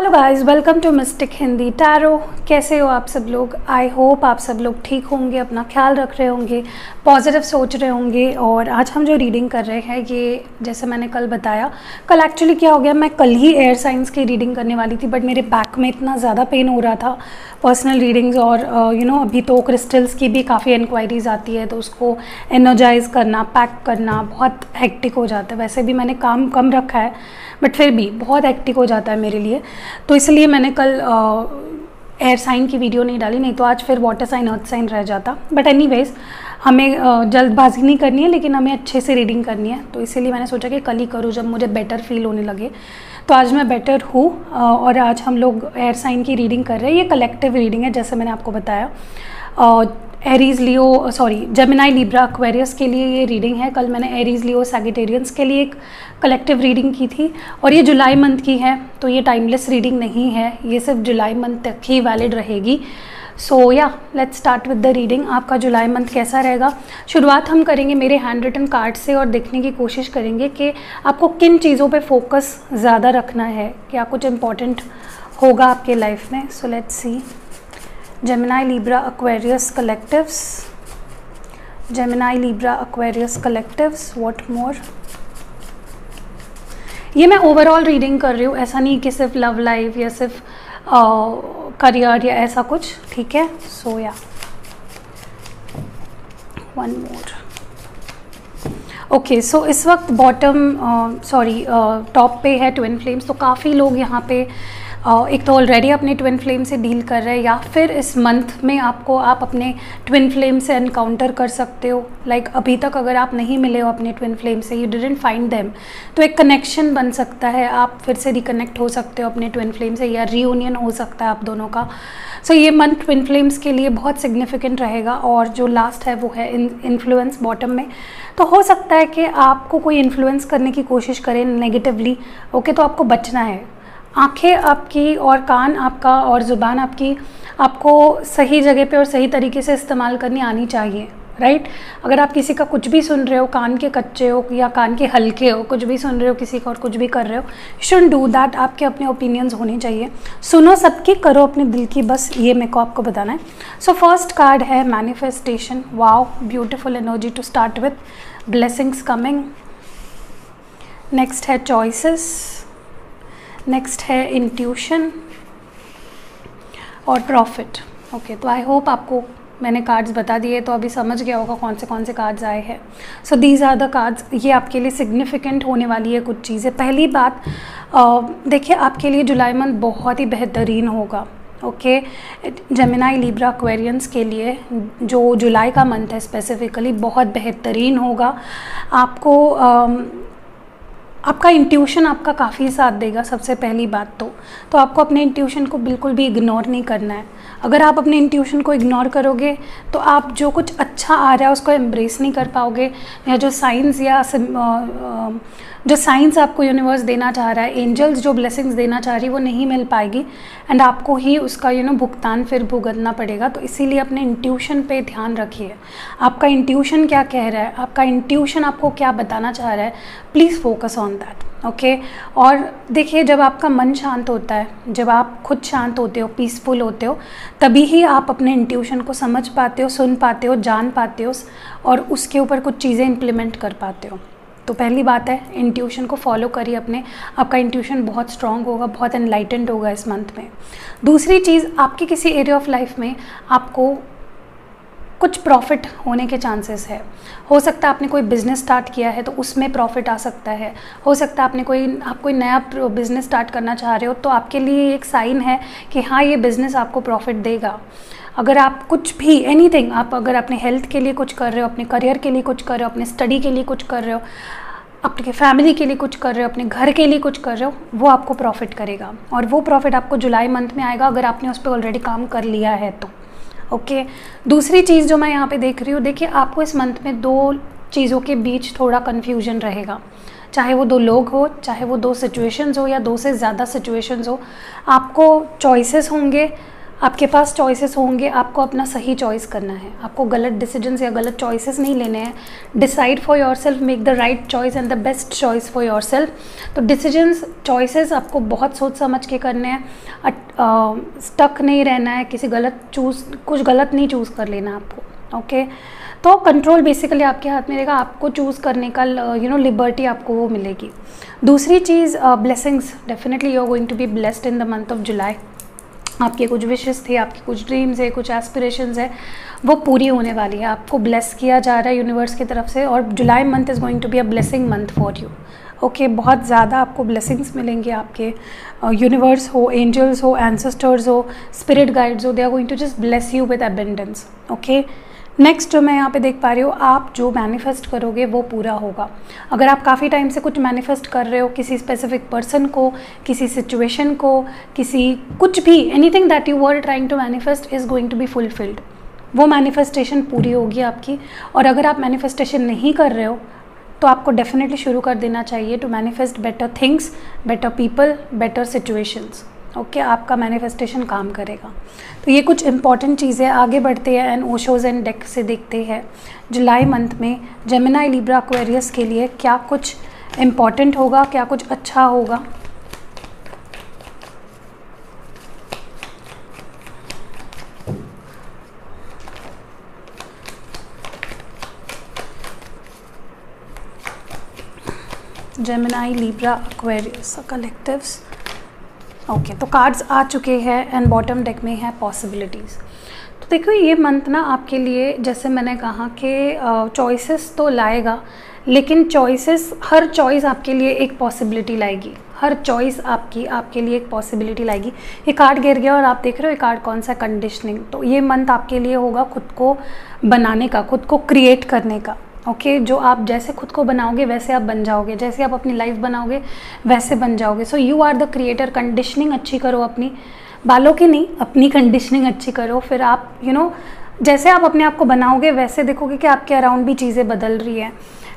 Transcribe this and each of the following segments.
Hello guys, welcome to mystic Hindi tarot. कैसे हो आप सब लोग? आई होप आप सब लोग ठीक होंगे, अपना ख्याल रख रहे होंगे, पॉजिटिव सोच रहे होंगे। और आज हम जो रीडिंग कर रहे हैं ये जैसे मैंने कल बताया, कल एक्चुअली क्या हो गया, मैं कल ही एयर साइंस की रीडिंग करने वाली थी बट मेरे बैक में इतना ज़्यादा पेन हो रहा था पर्सनल रीडिंग्स और अभी तो क्रिस्टल्स की भी काफ़ी इंक्वायरीज़ आती है तो उसको एनर्जाइज़ करना, पैक करना बहुत हेक्टिक हो जाता है। वैसे भी मैंने काम कम रखा है बट फिर भी बहुत हेक्टिक हो जाता है मेरे लिए, तो इसलिए मैंने कल एयर साइन की वीडियो नहीं डाली, नहीं तो आज फिर वाटर साइन अर्थ साइन रह जाता। बट एनीवेज हमें जल्दबाजी नहीं करनी है, लेकिन हमें अच्छे से रीडिंग करनी है, तो इसीलिए मैंने सोचा कि कल ही करूँ जब मुझे बेटर फील होने लगे। तो आज मैं बेटर हूँ और आज हम लोग एयर साइन की रीडिंग कर रहे हैं। ये कलेक्टिव रीडिंग है जैसे मैंने आपको बताया। Aries Leo Gemini Libra Aquarius के लिए ये रीडिंग है। कल मैंने एरीज लियो सैगिटेरियंस के लिए एक कलेक्टिव रीडिंग की थी और ये जुलाई मंथ की है, तो ये टाइमलेस रीडिंग नहीं है, ये सिर्फ जुलाई मंथ तक ही वैलिड रहेगी। सो या let's start with the reading. आपका जुलाई मंथ कैसा रहेगा? शुरुआत हम करेंगे मेरे हैंड रिटन कार्ड से और देखने की कोशिश करेंगे कि आपको किन चीज़ों पे फोकस ज़्यादा रखना है, क्या कुछ इम्पोर्टेंट होगा आपके लाइफ में। So let's see. Gemini Libra Aquarius collectives, Gemini Libra Aquarius collectives, what more? ये मैं ओवरऑल रीडिंग कर रही हूँ, ऐसा नहीं कि सिर्फ लव लाइफ या सिर्फ करियर या ऐसा कुछ, ठीक है। सो या वन मोर। ओके, सो इस वक्त टॉप पे है ट्विन फ्लेम्स, तो काफ़ी लोग यहाँ पे एक तो ऑलरेडी अपने ट्विन फ्लेम से डील कर रहे हैं या फिर इस मंथ में आप अपने ट्विन फ्लेम से एनकाउंटर कर सकते हो। लाइक अभी तक अगर आप नहीं मिले हो अपने ट्विन फ्लेम से, यू डिडंट फाइंड देम, तो एक कनेक्शन बन सकता है, आप फिर से रिकनेक्ट हो सकते हो अपने ट्विन फ्लेम से या रीयूनियन हो सकता है आप दोनों का। सो ये मंथ ट्विन फ्लेम्स के लिए बहुत सिग्निफिकेंट रहेगा। और जो लास्ट है वो है इन्फ्लुएंस बॉटम में, तो हो सकता है कि आपको कोई इन्फ्लुएंस करने की कोशिश करे नेगेटिवली, ओके, तो आपको बचना है। आंखें आपकी और कान आपका और ज़ुबान आपकी आपको सही जगह पे और सही तरीके से इस्तेमाल करनी आनी चाहिए, राइट। अगर आप किसी का कुछ भी सुन रहे हो, कान के कच्चे हो या कान के हल्के हो, कुछ भी सुन रहे हो किसी का और कुछ भी कर रहे हो, शुड डू दैट। आपके अपने ओपिनियंस होने चाहिए, सुनो सबकी, करो अपने दिल की, बस ये मेरे को आपको बताना है। सो फर्स्ट कार्ड है manifestation. Wow, beautiful energy to start with, blessings coming. Next है चॉइसेस, नेक्स्ट है इंट्यूशन और प्रॉफिट। ओके, तो आई होप आपको मैंने कार्ड्स बता दिए तो अभी समझ गया होगा कौन से कार्ड्स आए हैं। So these are the cards. ये आपके लिए सिग्निफिकेंट होने वाली है कुछ चीज़ें। पहली बात, देखिए आपके लिए जुलाई मंथ बहुत ही बेहतरीन होगा, ओके। जेमिनाई लिब्रा एक्वेरियंस के लिए जो जुलाई का मंथ है स्पेसिफिकली बहुत बेहतरीन होगा। आपका इंट्यूशन आपका काफ़ी साथ देगा। सबसे पहली बात तो आपको अपने इंट्यूशन को बिल्कुल भी इग्नोर नहीं करना है। अगर आप अपने इंट्यूशन को इग्नोर करोगे तो आप जो कुछ अच्छा आ रहा है उसको एम्ब्रेस नहीं कर पाओगे, या जो साइंस आपको यूनिवर्स देना चाह रहा है, एंजल्स जो ब्लेसिंग्स देना चाह रही है वो नहीं मिल पाएगी एंड आपको ही उसका भुगतान फिर भुगतना पड़ेगा। तो इसीलिए अपने इंट्यूशन पे ध्यान रखिए। आपका इंट्यूशन क्या कह रहा है, आपका इंट्यूशन आपको क्या बताना चाह रहा है, please focus on that, okay. और देखिए जब आपका मन शांत होता है, जब आप खुद शांत होते हो, पीसफुल होते हो, तभी ही आप अपने इंट्यूशन को समझ पाते हो, सुन पाते हो, जान पाते हो और उसके ऊपर कुछ चीज़ें इम्प्लीमेंट कर पाते हो। तो पहली बात है इंट्यूशन को फॉलो करिए अपने, आपका इंट्यूशन बहुत स्ट्रांग होगा, बहुत एनलाइटेंड होगा इस मंथ में। दूसरी चीज़, आपके किसी एरिया ऑफ लाइफ में आपको कुछ प्रॉफिट होने के चांसेस है। हो सकता है आपने कोई बिज़नेस स्टार्ट किया है तो उसमें प्रॉफिट आ सकता है। हो सकता है आप कोई नया बिज़नेस स्टार्ट करना चाह रहे हो तो आपके लिए एक साइन है कि हाँ ये बिज़नेस आपको प्रॉफिट देगा। अगर आप कुछ भी एनीथिंग, आप अगर अपने हेल्थ के लिए कुछ कर रहे हो, अपने करियर के लिए कुछ कर रहे हो, अपने स्टडी के लिए कुछ कर रहे हो, अपने फैमिली के लिए कुछ कर रहे हो, अपने घर के लिए कुछ कर रहे हो, वो आपको प्रॉफिट करेगा और वो प्रॉफिट आपको जुलाई मंथ में आएगा अगर आपने उस पर ऑलरेडी काम कर लिया है तो, ओके। दूसरी चीज़ जो मैं यहाँ पे देख रही हूँ, देखिए आपको इस मंथ में दो चीज़ों के बीच थोड़ा कन्फ्यूजन रहेगा, चाहे वो दो लोग हो, चाहे वो दो सिचुएशंस हो या दो से ज़्यादा सिचुएशंस हो। आपको चॉइसेस होंगे, आपके पास चॉइसेस होंगे, आपको अपना सही चॉइस करना है, आपको गलत डिसीजंस या गलत चॉइसेस नहीं लेने हैं। Decide for yourself, make the right choice and the best choice for yourself. तो डिसीजंस, चॉइसेस आपको बहुत सोच समझ के करने हैं, स्टक नहीं रहना है, कुछ गलत नहीं चूज़ कर लेना आपको। ओके, तो कंट्रोल बेसिकली आपके हाथ में रहेगा, आपको चूज़ करने का लिबर्टी आपको वो मिलेगी। दूसरी चीज़, blessings, definitely you are going to be blessed in the month of July. आपके कुछ विशेस थे, आपकी कुछ ड्रीम्स है, कुछ एस्पिरेशंस है, वो पूरी होने वाली है, आपको ब्लेस किया जा रहा है यूनिवर्स की तरफ से। और July month is going to be a blessing month for you. Okay, बहुत ज़्यादा आपको ब्लेसिंग्स मिलेंगे, आपके यूनिवर्स हो, एंजल्स हो, एंसेस्टर्स हो, स्पिरिट गाइड्स हो, they are going to just bless you with abundance. Okay, next जो मैं यहाँ पे देख पा रही हूँ, आप जो मैनिफेस्ट करोगे वो पूरा होगा। अगर आप काफ़ी टाइम से कुछ मैनिफेस्ट कर रहे हो, किसी स्पेसिफिक पर्सन को, किसी सिचुएशन को, कुछ भी, anything that you were trying to manifest is going to be fulfilled. वो मैनिफेस्टेशन पूरी होगी आपकी। और अगर आप मैनिफेस्टेशन नहीं कर रहे हो तो आपको डेफिनेटली शुरू कर देना चाहिए to manifest better things, better people, better situations. Okay, आपका मैनिफेस्टेशन काम करेगा। तो ये कुछ इंपॉर्टेंट चीज़ें। आगे बढ़ते हैं एंड ओशोज एंड डेक से देखते हैं जुलाई मंथ में जेमिनी, लिब्रा, एक्वेरियस के लिए क्या कुछ इम्पॉर्टेंट होगा, क्या कुछ अच्छा होगा। Gemini, Libra, Aquarius collectives. Okay, तो कार्ड्स आ चुके हैं एंड बॉटम डेक में है पॉसिबिलिटीज़। तो देखो, ये मंथ ना आपके लिए, जैसे मैंने कहा कि चॉइसेस तो लाएगा, लेकिन हर चॉइस आपके लिए एक पॉसिबिलिटी लाएगी। हर चॉइस आपके लिए एक पॉसिबिलिटी लाएगी। ये कार्ड गिर गया और आप देख रहे हो ये कार्ड कौन सा, कंडीशनिंग। तो ये मंथ आपके लिए होगा खुद को बनाने का, खुद को क्रिएट करने का। ओके, जो आप जैसे खुद को बनाओगे वैसे आप बन जाओगे, जैसे आप अपनी लाइफ बनाओगे वैसे बन जाओगे। So you are the creator. Conditioning अच्छी करो अपनी, बालों की नहीं, अपनी कंडीशनिंग अच्छी करो। फिर आप जैसे आप अपने आप को बनाओगे वैसे देखोगे कि आपके अराउंड भी चीज़ें बदल रही है,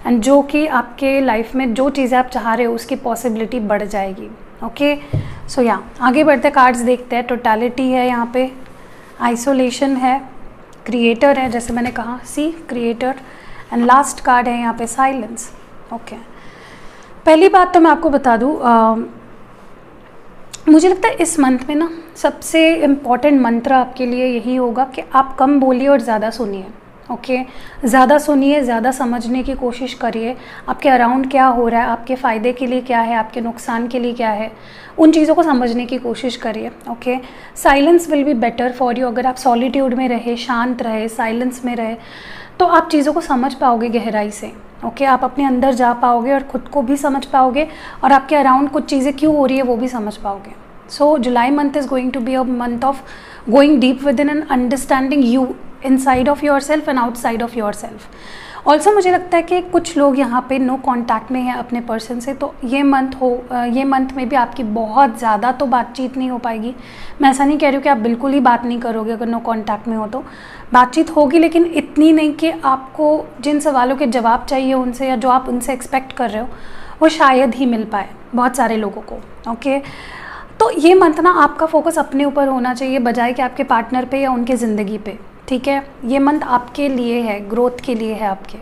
एंड जो कि आपके लाइफ में जो चीज़ें आप चाह रहे हो उसकी पॉसिबिलिटी बढ़ जाएगी। ओके, सो आगे बढ़ते कार्ड्स देखते हैं। टोटलिटी है यहाँ पे, आइसोलेशन है, क्रिएटर है, जैसे मैंने कहा क्रिएटर, एंड लास्ट कार्ड है यहाँ पे साइलेंस। ओके, पहली बात तो मैं आपको बता दूँ, मुझे लगता है इस मंथ में ना सबसे इम्पॉर्टेंट मंत्र आपके लिए यही होगा कि आप कम बोलिए और ज़्यादा सुनिए। ओके, ज़्यादा सुनिए, ज़्यादा समझने की कोशिश करिए, आपके अराउंड क्या हो रहा है, आपके फ़ायदे के लिए क्या है, आपके नुकसान के लिए क्या है, उन चीज़ों को समझने की कोशिश करिए। Okay, silence will be better for you. अगर आप सॉलिट्यूड में रहे, शांत रहे, साइलेंस में रहे, तो आप चीज़ों को समझ पाओगे गहराई से। ओके, आप अपने अंदर जा पाओगे और ख़ुद को भी समझ पाओगे, और आपके अराउंड कुछ चीज़ें क्यों हो रही है वो भी समझ पाओगे। So July month is going to be a month of going deep within and understanding you inside of yourself and outside of yourself. Also मुझे लगता है कि कुछ लोग यहाँ पे नो कॉन्टैक्ट में हैं अपने पर्सन से, तो ये मंथ में भी आपकी बहुत ज़्यादा तो बातचीत नहीं हो पाएगी। मैं ऐसा नहीं कह रही हूँ कि आप बिल्कुल ही बात नहीं करोगे, अगर नो कॉन्टैक्ट में हो तो बातचीत होगी, लेकिन इतनी नहीं कि आपको जिन सवालों के जवाब चाहिए उनसे, या जो आप उनसे एक्सपेक्ट कर रहे हो, वो शायद ही मिल पाए बहुत सारे लोगों को। ओके, तो ये मंथ ना आपका फोकस अपने ऊपर होना चाहिए बजाय कि आपके पार्टनर पे या उनके ज़िंदगी पे। ठीक है, ये मंथ आपके लिए है, ग्रोथ के लिए है आपके।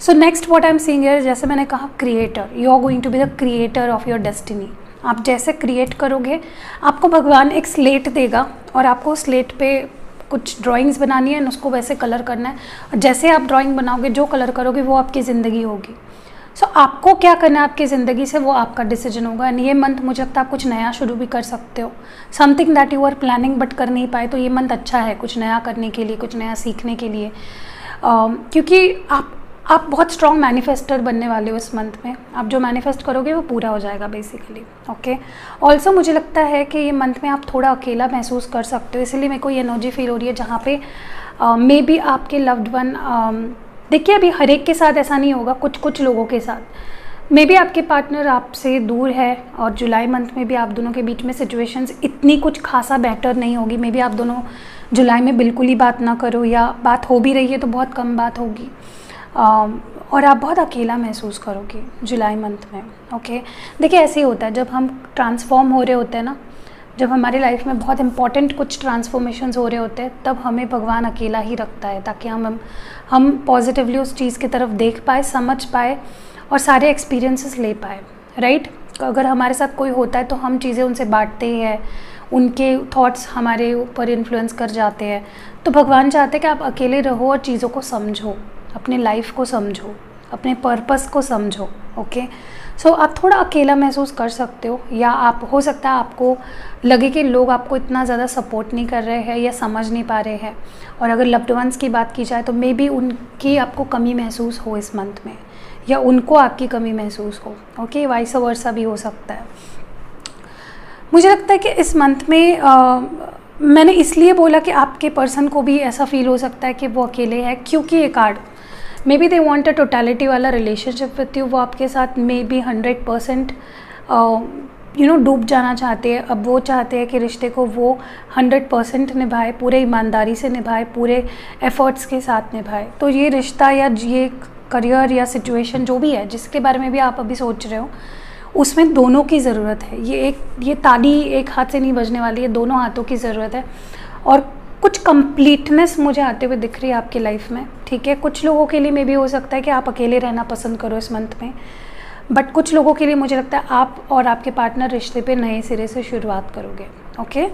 So next what I am seeing here, जैसे मैंने कहा creator, you are going to be the creator of your destiny. आप जैसे क्रिएट करोगे, आपको भगवान एक स्लेट देगा और आपको स्लेट पे कुछ ड्राइंग्स बनानी है, उसको वैसे कलर करना है, और जैसे आप ड्राइंग बनाओगे, जो कलर करोगे वो आपकी ज़िंदगी होगी। सो आपको क्या करना है आपकी ज़िंदगी से, वो आपका डिसीजन होगा। एंड ये मंथ मुझे लगता है आप कुछ नया शुरू भी कर सकते हो, something that you are planning but कर नहीं पाए, तो ये मंथ अच्छा है कुछ नया करने के लिए, कुछ नया सीखने के लिए, क्योंकि आप बहुत स्ट्रॉन्ग मैनिफेस्टर बनने वाले हो इस मंथ में। आप जो मैनिफेस्ट करोगे वो पूरा हो जाएगा बेसिकली। ओके, ऑल्सो मुझे लगता है कि ये मंथ में आप थोड़ा अकेला महसूस कर सकते हो, इसलिए मेरे को ये एनर्जी फील हो रही है जहाँ पे मे बी आपके लव्ड वन, देखिए अभी हर एक के साथ ऐसा नहीं होगा, कुछ लोगों के साथ मे बी आपके पार्टनर आपसे दूर है, और जुलाई मंथ में भी आप दोनों के बीच में सिचुएशंस इतनी कुछ खासा बेटर नहीं होगी। मे बी आप दोनों जुलाई में बिल्कुल ही बात ना करो, या बात हो भी रही है तो बहुत कम बात होगी, और आप बहुत अकेला महसूस करोगे जुलाई मंथ में। ओके, देखिए ऐसे ही होता है, जब हम ट्रांसफॉर्म हो रहे होते हैं ना, जब हमारी लाइफ में बहुत इंपॉर्टेंट कुछ ट्रांसफॉर्मेशंस हो रहे होते हैं, तब हमें भगवान अकेला ही रखता है, ताकि हम पॉजिटिवली उस चीज़ की तरफ देख पाए, समझ पाए और सारे एक्सपीरियंसेस ले पाए, राइट। अगर हमारे साथ कोई होता है तो हम चीज़ें उनसे बांटते हैं, उनके थॉट्स हमारे ऊपर इन्फ्लुएंस कर जाते हैं। तो भगवान चाहते हैं कि आप अकेले रहो और चीज़ों को समझो, अपनी लाइफ को समझो, अपने पर्पस को समझो। ओके, सो आप थोड़ा अकेला महसूस कर सकते हो, या आप हो सकता है आपको लगे कि लोग आपको इतना ज़्यादा सपोर्ट नहीं कर रहे हैं या समझ नहीं पा रहे हैं। और अगर लव्ड वंस की बात की जाए तो मे बी उनकी आपको कमी महसूस हो इस मंथ में, या उनको आपकी कमी महसूस हो। ओके, वाइस वर्सा भी हो सकता है। मुझे लगता है कि इस मंथ में मैंने इसलिए बोला कि आपके पर्सन को भी ऐसा फील हो सकता है कि वो अकेले है, क्योंकि ये card may be they want a totality वाला रिलेशनशिप विथ यू। वो आपके साथ मे बी 100% डूब जाना चाहते हैं। अब वो चाहते हैं कि रिश्ते को वो 100% निभाए, पूरे ईमानदारी से निभाए, पूरे एफर्ट्स के साथ निभाए। तो ये रिश्ता या ये करियर या सिचुएशन जो भी है जिसके बारे में भी आप अभी सोच रहे हो, उसमें दोनों की ज़रूरत है। ये ताली एक हाथ से नहीं बजने वाली है, दोनों हाथों की ज़रूरत है। और कुछ कंप्लीटनेस मुझे आते हुए दिख रही है आपकी लाइफ में, ठीक है। कुछ लोगों के लिए मे भी हो सकता है कि आप अकेले रहना पसंद करो इस मंथ में, बट कुछ लोगों के लिए मुझे लगता है आप और आपके पार्टनर रिश्ते पे नए सिरे से शुरुआत करोगे। Okay,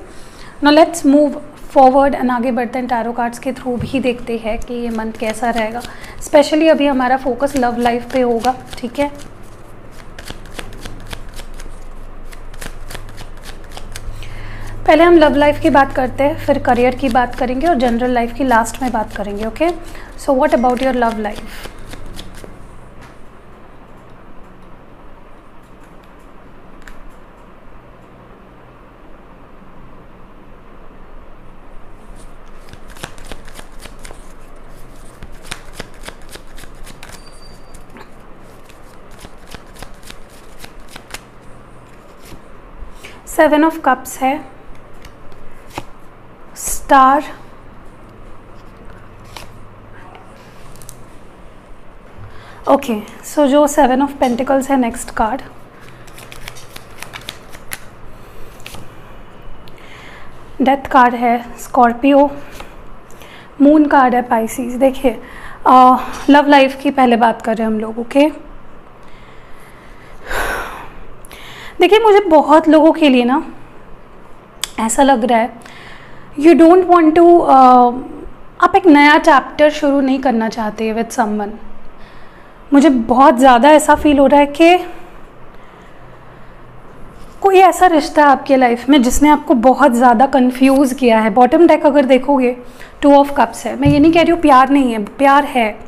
now let's move forward and आगे बढ़ते हैं। टैरो कार्ड्स के थ्रू भी देखते हैं कि ये मंथ कैसा रहेगा। स्पेशली अभी हमारा फोकस लव लाइफ पे होगा, ठीक है। पहले हम लव लाइफ की बात करते हैं, फिर करियर की बात करेंगे और जनरल लाइफ की लास्ट में बात करेंगे। Okay, so what about your love life? Seven of cups है, स्टार, ओके। सो जो सेवन ऑफ पेंटिकल्स है नेक्स्ट कार्ड, डेथ कार्ड है, स्कॉर्पियो, मून कार्ड है, पाइसिस। देखिए लव लाइफ की पहले बात कर रहे हैं हम लोग। ओके, देखिए मुझे बहुत लोगों के लिए ना ऐसा लग रहा है यू डोंट वांट टू, आप एक नया चैप्टर शुरू नहीं करना चाहते विद समवन। मुझे बहुत ज़्यादा ऐसा फील हो रहा है कि कोई ऐसा रिश्ता है आपके लाइफ में जिसने आपको बहुत ज़्यादा कंफ्यूज किया है। बॉटम डेक अगर देखोगे 2 ऑफ कप्स है। मैं ये नहीं कह रही हूँ प्यार नहीं है, प्यार है,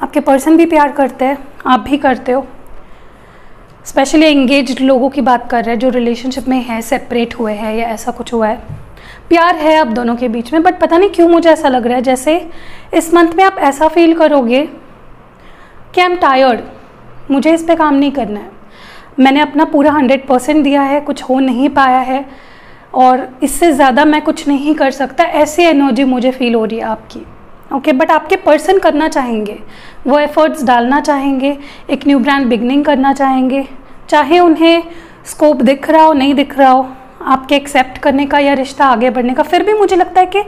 आपके पर्सन भी प्यार करते हैं, आप भी करते हो। स्पेशली एंगेज्ड लोगों की बात कर रहे हैं जो रिलेशनशिप में है, सेपरेट हुए हैं या ऐसा कुछ हुआ है। प्यार है आप दोनों के बीच में, बट पता नहीं क्यों मुझे ऐसा लग रहा है जैसे इस मंथ में आप ऐसा फील करोगे कि आई एम टायर्ड, मुझे इस पे काम नहीं करना है, मैंने अपना पूरा 100% दिया है, कुछ हो नहीं पाया है और इससे ज़्यादा मैं कुछ नहीं कर सकता। ऐसी एनर्जी मुझे फील हो रही है आपकी। ओके, बट आपके पर्सन करना चाहेंगे, वो एफर्ट्स डालना चाहेंगे, एक न्यू ब्रांड बिगनिंग करना चाहेंगे, चाहे उन्हें स्कोप दिख रहा हो नहीं दिख रहा हो आपके एक्सेप्ट करने का या रिश्ता आगे बढ़ने का। फिर भी मुझे लगता है कि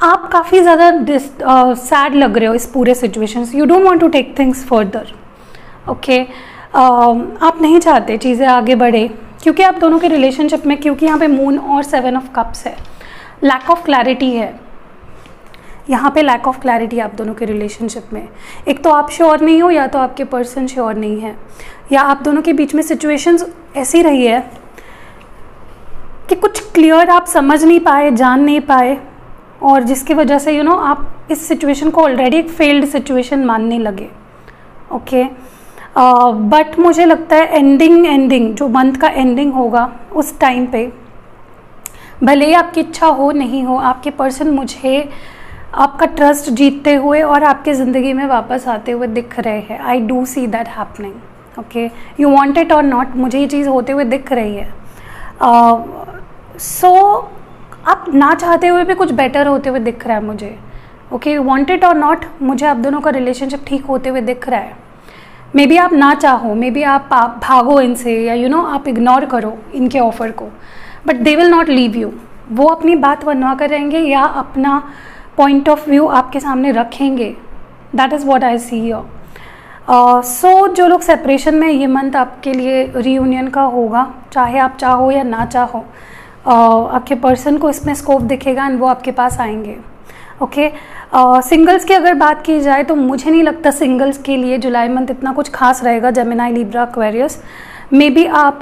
आप काफ़ी ज़्यादा सैड लग रहे हो इस पूरे सिचुएशन से। You don't want to take things further. Okay, आप नहीं चाहते चीज़ें आगे बढ़े क्योंकि आप दोनों के रिलेशनशिप में, क्योंकि यहाँ पे मून और 7 ऑफ कप्स है, लैक ऑफ क्लैरिटी है यहाँ पे, लैक ऑफ क्लैरिटी आप दोनों के रिलेशनशिप में। एक तो आप श्योर नहीं हो या तो आपके पर्सन श्योर नहीं है, या आप दोनों के बीच में सिचुएशंस ऐसी रही है कि कुछ क्लियर आप समझ नहीं पाए, जान नहीं पाए, और जिसकी वजह से आप इस सिचुएशन को ऑलरेडी एक फेल्ड सिचुएशन मानने लगे। ओके, बट मुझे लगता है एंडिंग जो मंथ का एंडिंग होगा उस टाइम पे, भले ही आपकी इच्छा हो नहीं हो, आपके पर्सन मुझे आपका ट्रस्ट जीतते हुए और आपके ज़िंदगी में वापस आते हुए दिख रहे हैं। I do see that happening. Okay, you want it और नॉट, मुझे ये चीज़ होते हुए दिख रही है। सो आप ना चाहते हुए भी कुछ बेटर होते हुए दिख रहा है मुझे। ओके, यू वांट इट और नॉट, मुझे आप दोनों का रिलेशनशिप ठीक होते हुए दिख रहा है। मे बी आप ना चाहो, मे बी आप भागो इनसे, या आप इग्नोर करो इनके ऑफ़र को, but they will not leave you. वो अपनी बात बनवा कर रहेंगे या अपना पॉइंट ऑफ व्यू आपके सामने रखेंगे। That is what I see here. So जो लोग सेपरेशन में, ये मंथ आपके लिए रीयूनियन का होगा, चाहे आप चाहो या ना चाहो। आपके पर्सन को इसमें स्कोप दिखेगा एंड वो आपके पास आएंगे। ओके, सिंगल्स की अगर बात की जाए तो मुझे नहीं लगता सिंगल्स के लिए जुलाई मंथ इतना कुछ खास रहेगा। Gemini, Libra, Aquarius, may be आप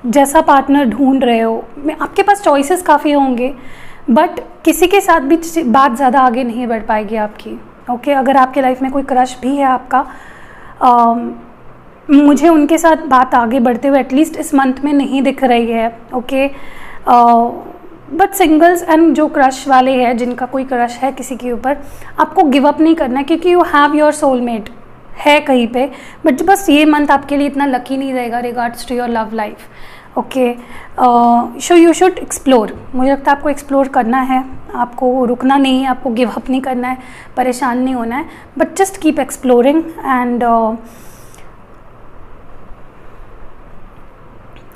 जैसा पार्टनर ढूंढ रहे हो, आपके पास चॉइसेस काफ़ी होंगे, बट किसी के साथ भी बात ज़्यादा आगे नहीं बढ़ पाएगी आपकी। ओके, अगर आपके लाइफ में कोई क्रश भी है आपका, मुझे उनके साथ बात आगे बढ़ते हुए एटलीस्ट इस मंथ में नहीं दिख रही है। ओके, बट सिंगल्स एंड जो क्रश वाले हैं, जिनका कोई क्रश है किसी के ऊपर, आपको गिव अप नहीं करना है, क्योंकि यू हैव योर सोलमेट है कहीं पे। बट बस ये मंथ आपके लिए इतना लकी नहीं रहेगा regards to your love life. Okay, so you should explore. मुझे लगता है आपको एक्सप्लोर करना है, आपको रुकना नहीं है, आपको गिव अप नहीं करना है, परेशान नहीं होना है, but just keep exploring. And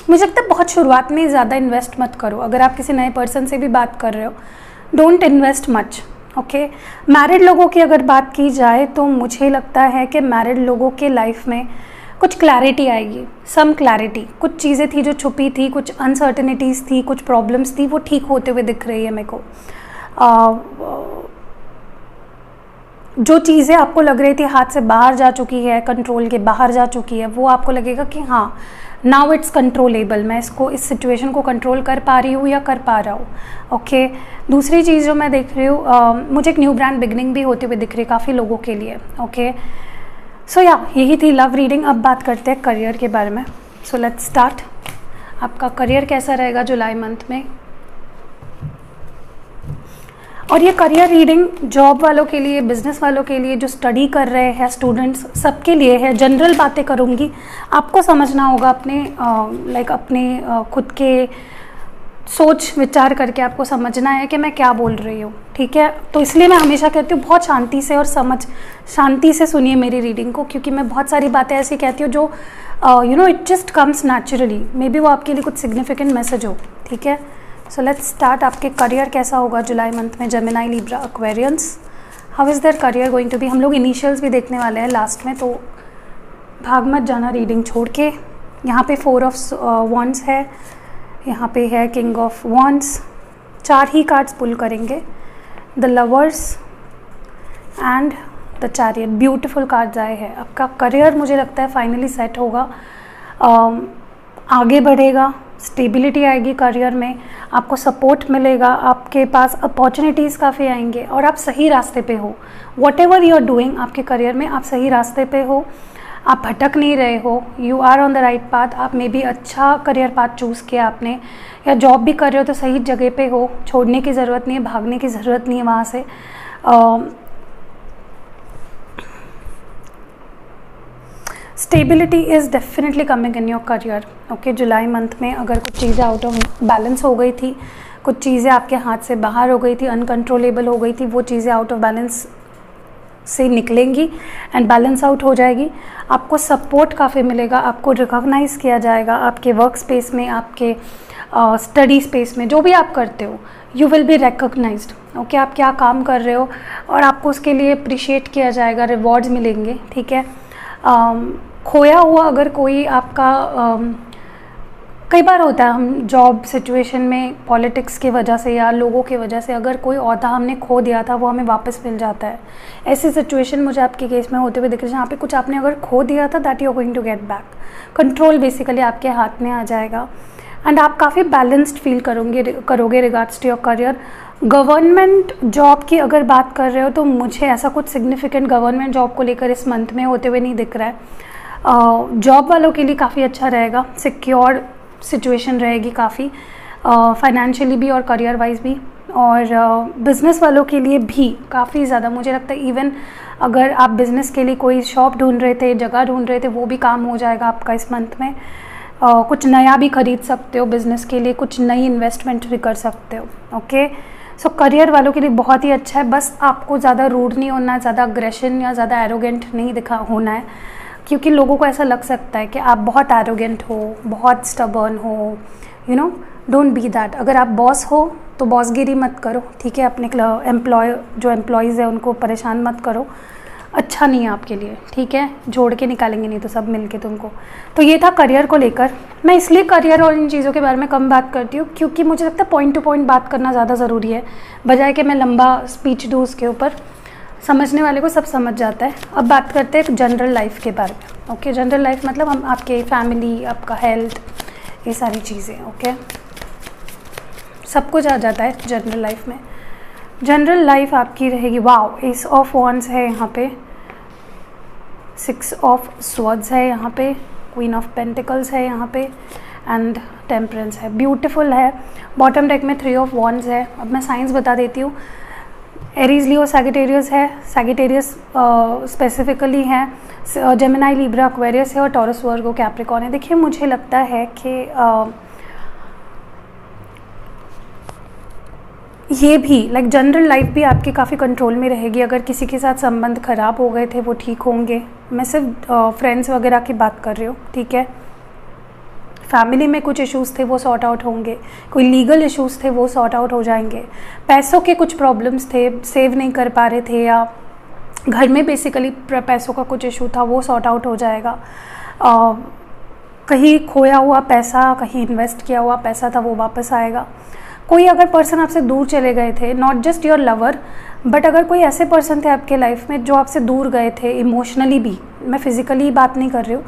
मुझे लगता है बहुत शुरुआत में ज़्यादा इन्वेस्ट मत करो। अगर आप किसी नए पर्सन से भी बात कर रहे हो, don't invest much. Okay, married लोगों की अगर बात की जाए तो मुझे लगता है कि मैरिड लोगों के लाइफ में कुछ क्लैरिटी आएगी, सम क्लैरिटी। कुछ चीज़ें थी जो छुपी थी, कुछ अनसर्टेनिटीज़ थी, कुछ प्रॉब्लम्स थी, वो ठीक होते हुए दिख रही है मेरे को। जो चीज़ें आपको लग रही थी हाथ से बाहर जा चुकी है, कंट्रोल के बाहर जा चुकी है, वो आपको लगेगा कि हाँ, नाउ इट्स कंट्रोलेबल, मैं इसको, इस सिचुएशन को कंट्रोल कर पा रही हूँ या कर पा रहा हूँ। ओके, दूसरी चीज़ जो मैं देख रही हूँ, मुझे एक न्यू ब्रांड बिगनिंग भी होती हुई दिख रही है काफ़ी लोगों के लिए। ओके, सो या यही थी लव रीडिंग। अब बात करते हैं करियर के बारे में। सो लेट्स स्टार्ट। आपका करियर कैसा रहेगा जुलाई मंथ में? और ये करियर रीडिंग जॉब वालों के लिए, बिजनेस वालों के लिए, जो स्टडी कर रहे हैं स्टूडेंट्स, सबके लिए है। जनरल बातें करूँगी, आपको समझना होगा अपने अपने खुद के सोच विचार करके आपको समझना है कि मैं क्या बोल रही हूँ। ठीक है, तो इसलिए मैं हमेशा कहती हूँ बहुत शांति से और शांति से सुनिए मेरी रीडिंग को, क्योंकि मैं बहुत सारी बातें ऐसी कहती हूँ जो it just comes naturally. Maybe वो आपके लिए कुछ सिग्निफिकेंट मैसेज हो। ठीक है, सो लेट्स स्टार्ट। आपके करियर कैसा होगा जुलाई मंथ में? Gemini, Libra, Aquarians, how is their career going to be? हम लोग इनिशियल्स भी देखने वाले हैं लास्ट में, तो भाग मत जाना रीडिंग छोड़ के। यहाँ पे 4 ऑफ वॉन्ड्स है, यहाँ पे है किंग ऑफ वॉन्ड्स। 4 ही कार्ड्स पुल करेंगे, the lovers and the chariot. Beautiful cards आए हैं। आपका करियर मुझे लगता है फाइनली सेट होगा, आगे बढ़ेगा, स्टेबिलिटी आएगी करियर में, आपको सपोर्ट मिलेगा, आपके पास अपॉर्चुनिटीज़ काफ़ी आएंगे और आप सही रास्ते पे हो। Whatever you are doing आपके करियर में, आप सही रास्ते पे हो, आप भटक नहीं रहे हो, you are on the right path. आप मे बी अच्छा करियर पाथ चूज़ किया आपने, या जॉब भी कर रहे हो तो सही जगह पे हो, छोड़ने की ज़रूरत नहीं है, भागने की ज़रूरत नहीं है वहाँ से। Stability is definitely coming in your career. Okay, July month में अगर कुछ चीज़ें आउट ऑफ बैलेंस हो गई थी, कुछ चीज़ें आपके हाथ से बाहर हो गई थी, अनकंट्रोलेबल हो गई थी, वो चीज़ें आउट ऑफ बैलेंस से निकलेंगी एंड बैलेंस आउट हो जाएगी। आपको सपोर्ट काफ़ी मिलेगा, आपको रिकॉग्नाइज़ किया जाएगा आपके वर्क स्पेस में, आपके स्टडी स्पेस में, जो भी आप करते हो, you will be recognised. Okay, आप क्या काम कर रहे हो और आपको उसके लिए अप्रिशिएट किया जाएगा, रिवॉर्ड्स मिलेंगे। ठीक है, खोया हुआ अगर कोई आपका कई बार होता है, हम जॉब सिचुएशन में पॉलिटिक्स की वजह से या लोगों की वजह से अगर कोई ओहदा हमने खो दिया था वो हमें वापस मिल जाता है। ऐसी सिचुएशन मुझे आपके केस में होते हुए दिख रही है, जहाँ पे कुछ आपने अगर खो दिया था, that you are going to get back. Control basically आपके हाथ में आ जाएगा एंड आप काफ़ी बैलेंस्ड फील करोगे regards to your career. Government job की अगर बात कर रहे हो तो मुझे ऐसा कुछ सिग्निफिकेंट गवर्नमेंट जॉब को लेकर इस मंथ में होते हुए नहीं दिख रहा है। जॉब वालों के लिए काफ़ी अच्छा रहेगा, सिक्योर सिचुएशन रहेगी काफ़ी, फाइनेंशियली भी और करियर वाइज भी, और बिज़नेस वालों के लिए भी काफ़ी ज़्यादा मुझे लगता है। इवन अगर आप बिज़नेस के लिए कोई शॉप ढूंढ रहे थे, जगह ढूंढ रहे थे, वो भी काम हो जाएगा आपका इस मंथ में। कुछ नया भी खरीद सकते हो बिज़नेस के लिए, कुछ नई इन्वेस्टमेंट भी कर सकते हो। ओके, सो करियर वालों के लिए बहुत ही अच्छा है। बस आपको ज़्यादा रूड नहीं होना है, ज़्यादा अग्रेशन या ज़्यादा एरोगेंट नहीं होना है, क्योंकि लोगों को ऐसा लग सकता है कि आप बहुत एरोगेंट हो, बहुत स्टबर्न हो, you know, don't be that. अगर आप बॉस हो तो बॉसगिरी मत करो, ठीक है, अपने जो एम्प्लॉयज़ है उनको परेशान मत करो, अच्छा नहीं है आपके लिए, ठीक है, जोड़ के निकालेंगे नहीं तो सब मिलके तुमको। तो ये था करियर को लेकर। मैं इसलिए करियर और इन चीज़ों के बारे में कम बात करती हूँ क्योंकि मुझे लगता है पॉइंट टू पॉइंट बात करना ज़्यादा ज़रूरी है, बजाय कि मैं लंबा स्पीच दूँ उसके ऊपर। समझने वाले को सब समझ जाता है। अब बात करते हैं जनरल लाइफ के बारे में। ओके, जनरल लाइफ मतलब हम आपके फैमिली, आपका हेल्थ, ये सारी चीज़ें, ओके, सब कुछ आ जाता है जनरल लाइफ में। जनरल लाइफ आपकी रहेगी, वाओ, एस ऑफ वॉन्ड्स है यहाँ पे, 6 ऑफ स्वॉर्ड्स है यहाँ पे, क्वीन ऑफ पेंटिकल्स है यहाँ पे, एंड टेम्परेंस है, ब्यूटीफुल है। बॉटम डेक में 3 ऑफ वॉन्ड्स है। अब मैं साइंस बता देती हूँ। एरीज, लियो, सैगिटेरियस है। सैगिटेरियस स्पेसिफिकली है, जेमिनाई, लिब्रा, एक्वेरियस है, और टॉरस, वर्गो, कैप्रिकॉर्न है। देखिए मुझे लगता है कि ये भी लाइक जनरल लाइफ भी आपकी काफ़ी कंट्रोल में रहेगी। अगर किसी के साथ संबंध खराब हो गए थे वो ठीक होंगे। मैं सिर्फ फ्रेंड्स वगैरह की बात कर रही हूँ, ठीक है। फैमिली में कुछ इश्यूज़ थे वो सॉर्ट आउट होंगे, कोई लीगल इश्यूज़ थे वो सॉर्ट आउट हो जाएंगे, पैसों के कुछ प्रॉब्लम्स थे, सेव नहीं कर पा रहे थे, या घर में बेसिकली पैसों का कुछ इशू था वो सॉर्ट आउट हो जाएगा। कहीं खोया हुआ पैसा, कहीं इन्वेस्ट किया हुआ पैसा था वो वापस आएगा। कोई अगर पर्सन आपसे दूर चले गए थे, not just your lover, but अगर कोई ऐसे पर्सन थे आपके लाइफ में जो आपसे दूर गए थे इमोशनली भी, मैं फिज़िकली बात नहीं कर रही हूँ,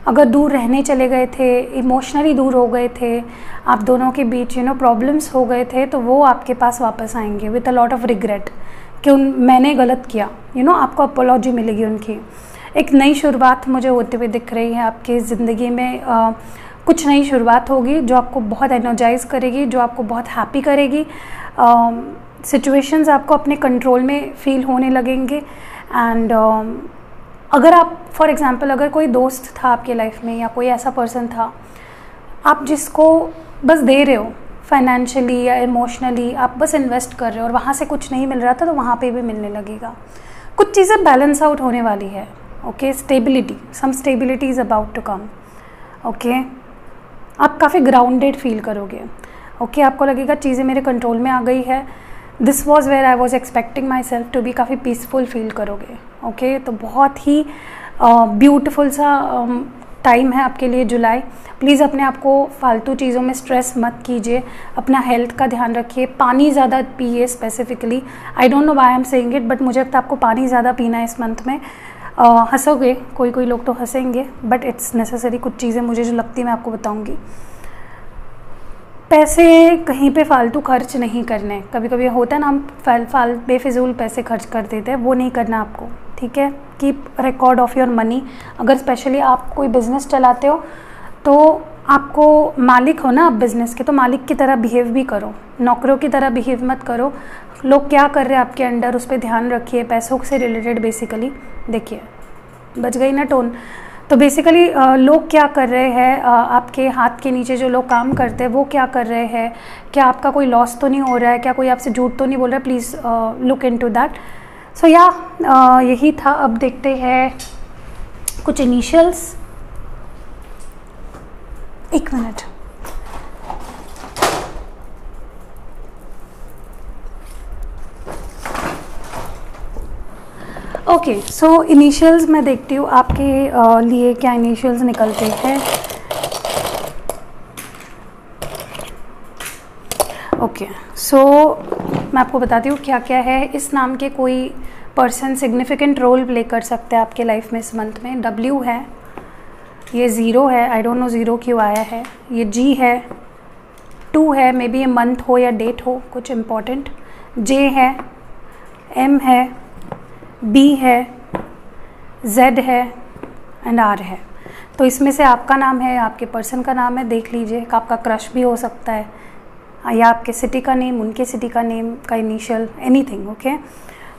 अगर दूर रहने चले गए थे, इमोशनली दूर हो गए थे, आप दोनों के बीच प्रॉब्लम्स हो गए थे, तो वो आपके पास वापस आएंगे with a lot of regret कि मैंने गलत किया, आपको अपोलॉजी मिलेगी उनकी। एक नई शुरुआत मुझे होते हुए दिख रही है आपकी ज़िंदगी में। कुछ नई शुरुआत होगी जो आपको बहुत एनर्जाइज करेगी, जो आपको बहुत हैप्पी करेगी। सिचुएशंस आपको अपने कंट्रोल में फील होने लगेंगे। एंड अगर आप फॉर एग्जांपल अगर कोई दोस्त था आपके लाइफ में या कोई ऐसा पर्सन था आप जिसको बस दे रहे हो फाइनेंशियली या इमोशनली, आप बस इन्वेस्ट कर रहे हो और वहाँ से कुछ नहीं मिल रहा था, तो वहाँ पे भी मिलने लगेगा। कुछ चीज़ें बैलेंस आउट होने वाली है। Okay, stability, some stability is about to come. Okay, आप काफ़ी ग्राउंडेड फील करोगे। ओके, आपको लगेगा चीज़ें मेरे कंट्रोल में आ गई है। This was where I was expecting myself to be, काफ़ी पीसफुल फील करोगे। ओके, तो बहुत ही ब्यूटिफुल सा टाइम है आपके लिए जुलाई। प्लीज़ अपने आप को फालतू चीज़ों में स्ट्रेस मत कीजिए, अपना हेल्थ का ध्यान रखिए, पानी ज़्यादा पिए specifically. I don't know why I am saying it, but मुझे लगता है आपको पानी ज़्यादा पीना है इस मंथ में। हंसोगे, कोई लोग तो हंसेंगे, बट इट्स नेसेसरी। कुछ चीज़ें मुझे जो लगती है मैं आपको बताऊंगी। पैसे कहीं पे फालतू खर्च नहीं करने। कभी कभी होता है ना, हम बेफिजूल पैसे खर्च कर देते हैं, वो नहीं करना आपको, ठीक है। Keep record of your money. अगर स्पेशली आप कोई बिज़नेस चलाते हो तो आपको मालिक हो ना आप बिज़नेस के, तो मालिक की तरह बिहेव भी करो, नौकरों की तरह बिहेव मत करो। लोग क्या कर रहे हैं आपके अंडर, उस पर ध्यान रखिए। पैसों से रिलेटेड बेसिकली देखिए, बच गई ना टोन। तो बेसिकली लोग क्या कर रहे हैं, आपके हाथ के नीचे जो लोग काम करते हैं वो क्या कर रहे हैं, क्या आपका कोई लॉस तो नहीं हो रहा है, क्या कोई आपसे झूठ तो नहीं बोल रहा है, प्लीज़ लुक इनटू दैट। सो या यही था। अब देखते हैं कुछ इनिशियल्स। एक मिनट। ओके, सो इनिशियल्स मैं देखती हूँ आपके लिए क्या इनिशियल्स निकलते हैं। ओके, सो मैं आपको बताती हूँ क्या क्या है। इस नाम के कोई पर्सन सिग्निफिकेंट रोल प्ले कर सकते हैं आपके लाइफ में इस मंथ में। W है, ये 0 है, आई डोंट नो 0 क्यों आया है। ये G है, 2 है, मे बी ये मंथ हो या डेट हो कुछ इम्पोर्टेंट। J है, M है, B है, Z है एंड R है। तो इसमें से आपका नाम है, आपके पर्सन का नाम है, देख लीजिए। आपका क्रश भी हो सकता है, या आपके सिटी का नेम, उनके सिटी का नेम का इनिशियल, एनीथिंग। ओके,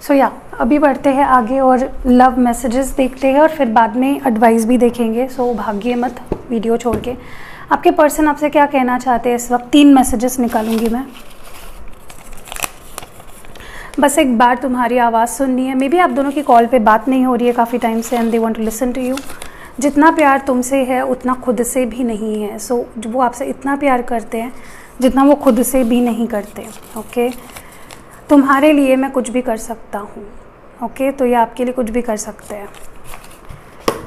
सो या अभी बढ़ते हैं आगे और लव मैसेजेस देखते हैं और फिर बाद में एडवाइस भी देखेंगे। सो भागिए मत वीडियो छोड़ के। आपके पर्सन आपसे क्या कहना चाहते हैं इस वक्त? 3 मैसेजेस निकालूंगी मैं। बस एक बार तुम्हारी आवाज़ सुननी है। मे बी आप दोनों की कॉल पे बात नहीं हो रही है काफ़ी टाइम से, and they want to listen to you. जितना प्यार तुमसे है उतना खुद से भी नहीं है। सो वो आपसे इतना प्यार करते हैं जितना वो खुद से भी नहीं करते। ओके, तुम्हारे लिए मैं कुछ भी कर सकता हूँ। ओके, तो ये आपके लिए कुछ भी कर सकते हैं,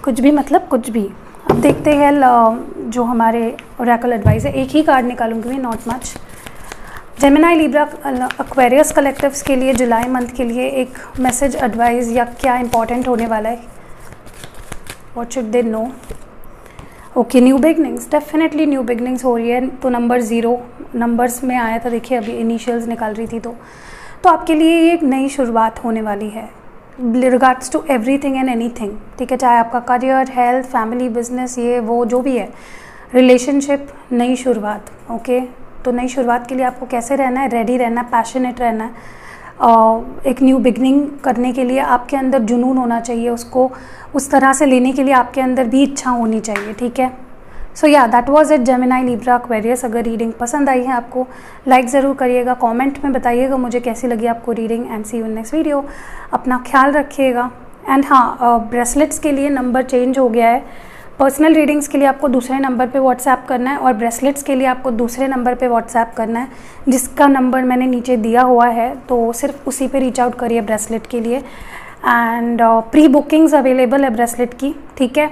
कुछ भी मतलब कुछ भी। अब देखते हैं जो हमारे ओरेकल एडवाइस है। एक ही कार्ड निकालूंगी मैं, not much. Gemini, Libra, Aquarius collectives के लिए जुलाई मंथ के लिए एक मैसेज, एडवाइस या क्या इंपॉर्टेंट होने वाला है, what should they know. Okay, new beginnings, definitely new beginnings हो रही है। तो नंबर 0 नंबर्स में आया था, देखिए अभी इनिशियल्स निकाल रही थी। तो आपके लिए ये एक नई शुरुआत होने वाली है regards to everything and anything. ठीक है, चाहे आपका करियर, हेल्थ, फैमिली, बिजनेस, ये वो जो भी है, रिलेशनशिप, नई शुरुआत। ओके, तो नई शुरुआत के लिए आपको कैसे रहना है, रेडी रहना है, पैशनेट रहना है। एक न्यू बिगनिंग करने के लिए आपके अंदर जुनून होना चाहिए, उसको उस तरह से लेने के लिए आपके अंदर भी इच्छा होनी चाहिए। ठीक है, सो या that was it, Gemini, Libra, Aquarius. अगर रीडिंग पसंद आई है आपको, लाइक ज़रूर करिएगा, कमेंट में बताइएगा मुझे कैसी लगी आपको reading. And see you in next video. अपना ख्याल रखिएगा। एंड हाँ, ब्रेसलेट्स के लिए नंबर चेंज हो गया है। पर्सनल रीडिंग्स के लिए आपको दूसरे नंबर पे व्हाट्सएप करना है और ब्रेसलेट्स के लिए आपको दूसरे नंबर पे व्हाट्सएप करना है, जिसका नंबर मैंने नीचे दिया हुआ है। तो सिर्फ उसी पे रीच आउट करिए ब्रेसलेट के लिए। एंड प्री बुकिंग्स अवेलेबल है ब्रेसलेट की। ठीक है,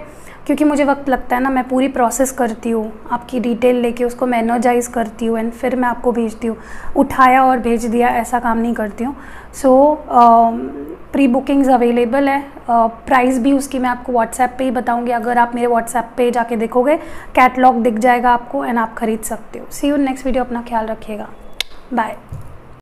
क्योंकि मुझे वक्त लगता है ना, मैं पूरी प्रोसेस करती हूँ, आपकी डिटेल लेके उसको मैं एनर्जाइज करती हूँ एंड फिर मैं आपको भेजती हूँ। उठाया और भेज दिया ऐसा काम नहीं करती हूँ। सो प्री बुकिंग्स अवेलेबल है। प्राइस भी उसकी मैं आपको व्हाट्सएप पे ही बताऊँगी। अगर आप मेरे व्हाट्सएप पे जाके देखोगे, कैटलॉग दिख जाएगा आपको एंड आप खरीद सकते हो। सी यू नेक्स्ट वीडियो। अपना ख्याल रखिएगा, बाय।